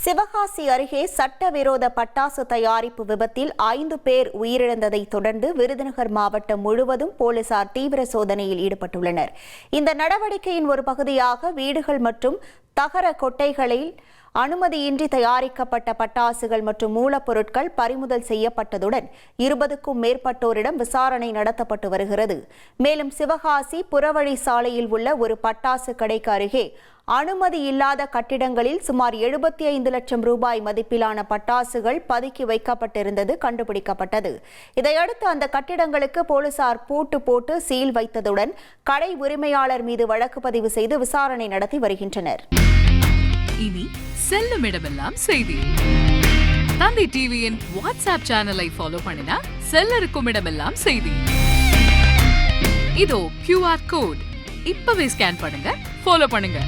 சிவகாசி அருகே சட்டவிரோத பட்டாசு தயாரிப்பு விபத்தில் 5 பேர் உயிரிழந்ததை தொடர்ந்து விருதுநகர் மாவட்டம் முழுவதும் போலீசார் தீவிர சோதனையில் ஈடுபட்டுள்ளனர். இந்த நடவடிக்கையின் ஒரு பகுதியாக வீடுகள் மற்றும் தகர கொட்டைகளில் அனுமதியின்றி தயாரிக்கப்பட்ட பட்டாசுகள் மற்றும் மூலப்பொருட்கள் பறிமுதல் செய்யப்பட்டதுடன் 20க்கும் மேற்பட்டோரிடம் விசாரணை நடத்தப்பட்டு வருகிறது. மேலும் சிவகாசி புறவழி சாலையில் உள்ள ஒரு பட்டாசு கடைக்கு அருகே அனுமதி இல்லாத கட்டிடங்களில் சுமார் 75 லட்சம் ரூபாய் மதிப்பிலான பட்டாசுகள் பதுக்கி வைக்கப்பட்டிருந்தது கண்டுபிடிக்கப்பட்டது. இதையடுத்து அந்த கட்டிடங்களுக்கு போலீசார் பூட்டு போட்டு சீல் வைத்ததுடன் கடை உரிமையாளர் மீது வழக்கு பதிவு செய்து விசாரணை நடத்தி வருகின்றனர். இனி செல்லும் இடமெல்லாம் செய்தி. தந்தி டிவியின் வாட்ஸ்அப் சேனலை ஃபாலோ பண்ணினா செல்லருக்கும் இடமெல்லாம் செய்தி. இதோ QR கோட் இப்பவே ஸ்கேன் பண்ணுங்க, ஃபாலோ பண்ணுங்க.